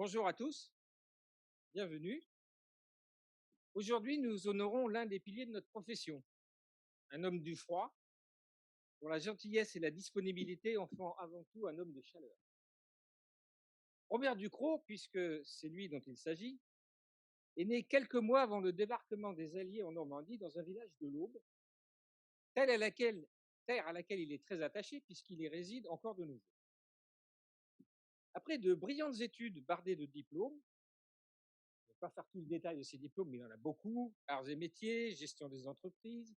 Bonjour à tous, bienvenue. Aujourd'hui, nous honorons l'un des piliers de notre profession, un homme du froid, dont la gentillesse et la disponibilité en font avant tout un homme de chaleur. Robert Ducrot, puisque c'est lui dont il s'agit, est né quelques mois avant le débarquement des Alliés en Normandie dans un village de l'Aube, terre à laquelle il est très attaché puisqu'il y réside encore de nos jours. Après de brillantes études bardées de diplômes, je ne vais pas faire tout le détail de ces diplômes, mais il en a beaucoup, arts et métiers, gestion des entreprises,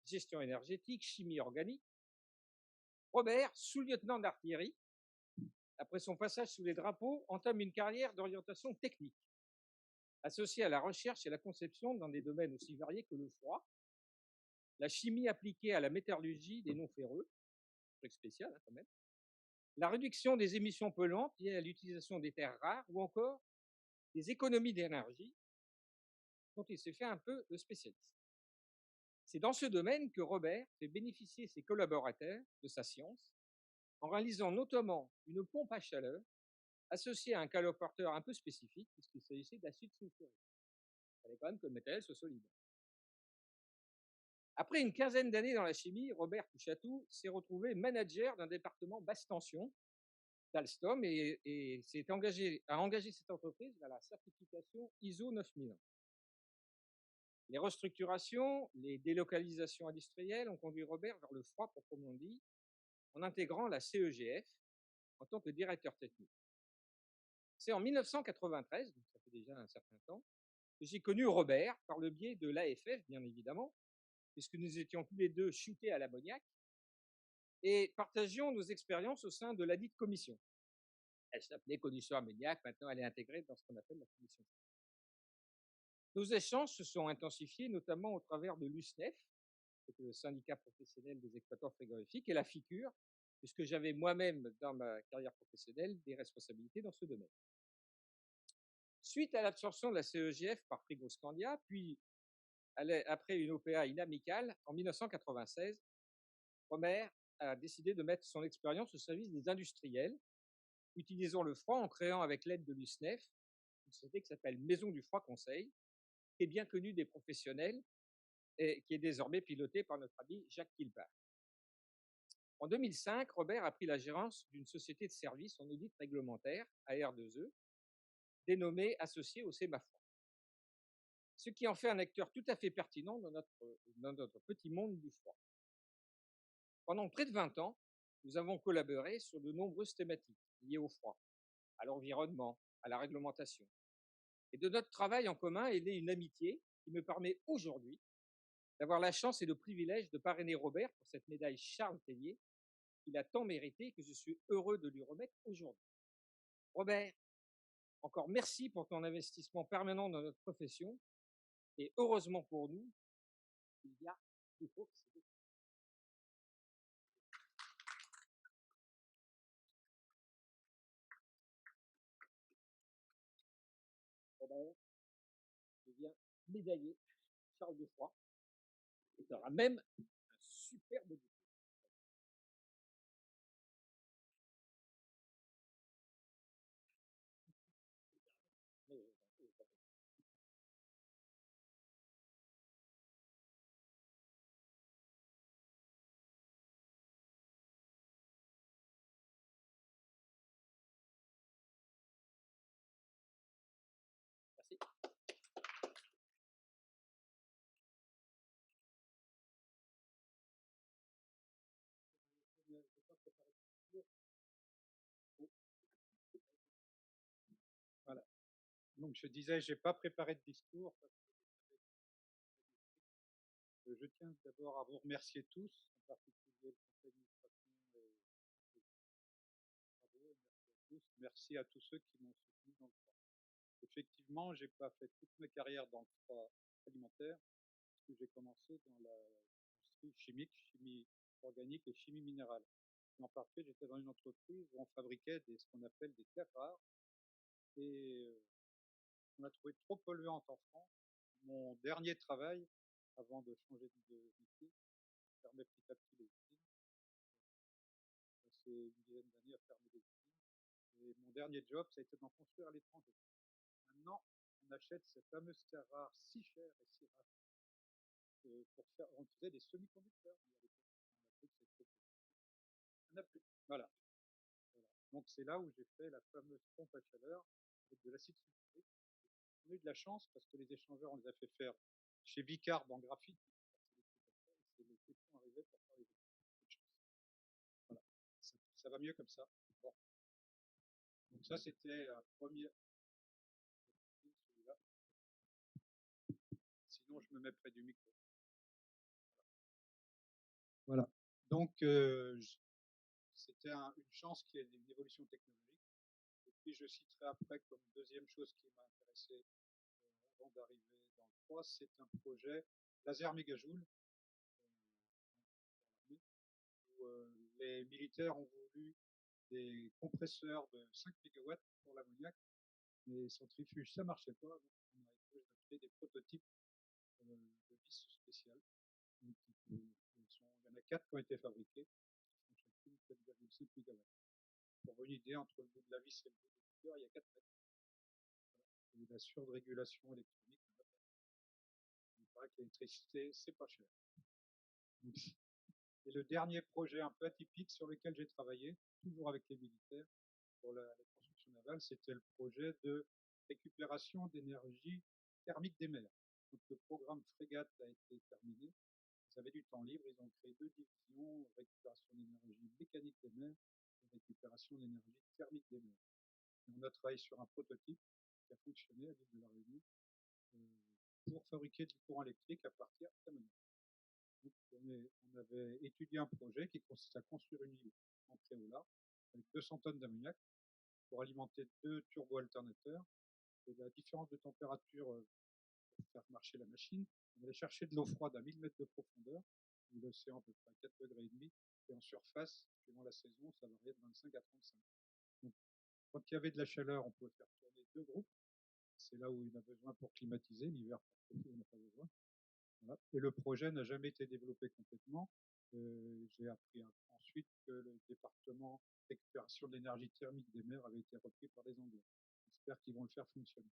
gestion énergétique, chimie organique, Robert, sous-lieutenant d'artillerie, après son passage sous les drapeaux, entame une carrière d'orientation technique, associée à la recherche et la conception dans des domaines aussi variés que le froid, la chimie appliquée à la métallurgie des non-ferreux, truc spécial quand même, la réduction des émissions polluantes liées à l'utilisation des terres rares ou encore des économies d'énergie dont il s'est fait un peu le spécialiste. C'est dans ce domaine que Robert fait bénéficier ses collaborateurs de sa science en réalisant notamment une pompe à chaleur associée à un caloporteur un peu spécifique puisqu'il s'agissait d'acide sulfurique. Il fallait quand même que le matériel soit solide. Après une quinzaine d'années dans la chimie, Robert Touchatou s'est retrouvé manager d'un département basse tension d'Alstom et a engagé cette entreprise vers la certification ISO 9001. Les restructurations, les délocalisations industrielles ont conduit Robert vers le froid proprement dit, en intégrant la CEGF en tant que directeur technique. C'est en 1993, donc ça fait déjà un certain temps, que j'ai connu Robert par le biais de l'AFF, bien évidemment, puisque nous étions tous les deux shootés à l'ammoniac et partagions nos expériences au sein de ladite commission. Elle s'appelait Commission Ammoniac, maintenant elle est intégrée dans ce qu'on appelle la commission. Nos échanges se sont intensifiés, notamment au travers de l'USNEF, le syndicat professionnel des exploitants frigorifiques, et la FICUR, puisque j'avais moi-même, dans ma carrière professionnelle, des responsabilités dans ce domaine. Suite à l'absorption de la CEGF par Frigoscandia, puis après une OPA inamicale, en 1996, Robert a décidé de mettre son expérience au service des industriels, utilisant le froid en créant avec l'aide de l'USNEF une société qui s'appelle Maison du Froid Conseil, qui est bien connue des professionnels et qui est désormais pilotée par notre ami Jacques Kilbach. En 2005, Robert a pris la gérance d'une société de services en audit réglementaire, AR2E, dénommée Associé au Sémaphore, ce qui en fait un acteur tout à fait pertinent dans notre petit monde du froid. Pendant près de 20 ans, nous avons collaboré sur de nombreuses thématiques liées au froid, à l'environnement, à la réglementation. Et de notre travail en commun est née une amitié qui me permet aujourd'hui d'avoir la chance et le privilège de parrainer Robert pour cette médaille Charles Tellier qu'il a tant mérité et que je suis heureux de lui remettre aujourd'hui. Robert, encore merci pour ton investissement permanent dans notre profession et heureusement pour nous, il y a des fois que c'est Robert devient médaillé Charles de Froid et tu auras même un superbe diplôme. Merci. Voilà. Donc je disais, j'ai pas préparé de discours parce que je tiens d'abord à vous remercier tous, en particulier le conseil d'administration et bravo, merci à tous. Merci à tous ceux qui m'ont soutenu dans le froid. Effectivement, j'ai pas fait toute ma carrière dans le froid alimentaire, puisque j'ai commencé dans l'industrie chimique, chimie organique et chimie minérale. Et en particulier, j'étais dans une entreprise où on fabriquait ce qu'on appelle des terres rares. Et on a trouvé trop polluante en France. Mon dernier travail, avant de changer de métier, fermait petit à petit les usines. J'ai passé une dizaine d'années à fermer des usines. Et mon dernier job, ça a été d'en construire à l'étranger. Maintenant, on achète ces fameuses terres rares si chères et si rares pour faire. On faisait des semi-conducteurs à l'époque. On a cru que c'était trop peu. Il n'y en a plus. Voilà. Voilà. Donc c'est là où j'ai fait la fameuse pompe à chaleur avec de l'acide sulfurique. On a eu de la chance parce que les échangeurs, on les a fait faire chez Vicarb en graphite. C'est les questions arrivaient pour faire les échangeurs. Voilà. Ça va mieux comme ça. Bon. Donc ça, c'était un premier. Celui-là. Sinon, je me mets près du micro. Voilà. Donc, c'était une chance qu'il y ait une évolution technologique. Et puis, je citerai après comme deuxième chose qui m'a intéressé avant d'arriver dans le 3, c'est un projet laser mégajoule où les militaires ont voulu des compresseurs de 5 mégawatts pour l'ammoniac, mais centrifuge, ça marchait pas. Donc, on a essayé de créer des prototypes de vis spéciales. Donc, il y en a 4 qui ont été fabriqués, qui sont chacune 4,5 mégawatts. Pour une idée, entre le bout de la vis et le bout du moteur, il y a 4 mètres. Voilà. Et la surrégulation électronique, il paraît que l'électricité, c'est pas cher. Et le dernier projet un peu atypique sur lequel j'ai travaillé, toujours avec les militaires, pour la construction navale, c'était le projet de récupération d'énergie thermique des mers. Donc le programme Frégate a été terminé. Ils avaient du temps libre, ils ont créé 2 divisions, récupération d'énergie mécanique des mers et récupération d'énergie thermique des mers. Et on a travaillé sur un prototype qui a fonctionné à l'île de la Réunion pour fabriquer du courant électrique à partir d'ammoniac. Donc on avait étudié un projet qui consiste à construire une île en préola avec 200 tonnes d'ammoniac pour alimenter 2 turbo-alternateurs. Et la différence de température pour faire marcher la machine, on allait chercher de l'eau froide à 1000 mètres de profondeur, où l'océan à peu près à 4 degrés et demi, et en surface, suivant la saison, ça variait de 25 à 35. Donc, quand il y avait de la chaleur, on pouvait faire tourner 2 groupes. C'est là où il a besoin pour climatiser. L'hiver, on n'a pas besoin. Voilà. Et le projet n'a jamais été développé complètement. J'ai appris ensuite que le département d'exploration de l'énergie thermique des mers avait été repris par les Anglais. J'espère qu'ils vont le faire fonctionner.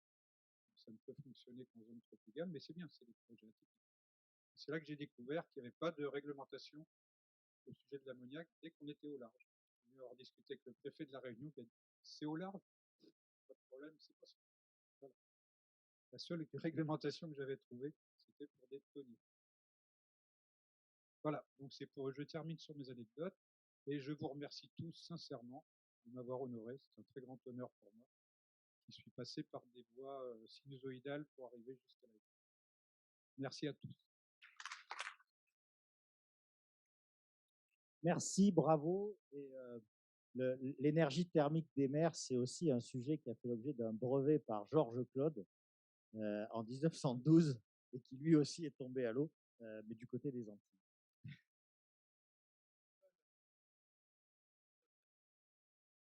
Ça ne peut fonctionner qu'en zone tropicale, mais c'est bien, c'est des projets atypiques. C'est là que j'ai découvert qu'il n'y avait pas de réglementation au sujet de l'ammoniac dès qu'on était au large. On a avoir discuté avec le préfet de la Réunion qui a dit c'est au large, pas de problème, c'est pas ça. Voilà. La seule réglementation que j'avais trouvée, c'était pour des tonniers. Voilà, donc je termine sur mes anecdotes et je vous remercie tous sincèrement de m'avoir honoré. C'est un très grand honneur pour moi, qui suis passé par des voies sinusoïdales pour arriver jusqu'à là. Merci à tous. Merci, bravo. Et l'énergie thermique des mers, c'est aussi un sujet qui a fait l'objet d'un brevet par Georges Claude en 1912 et qui lui aussi est tombé à l'eau, mais du côté des Antilles.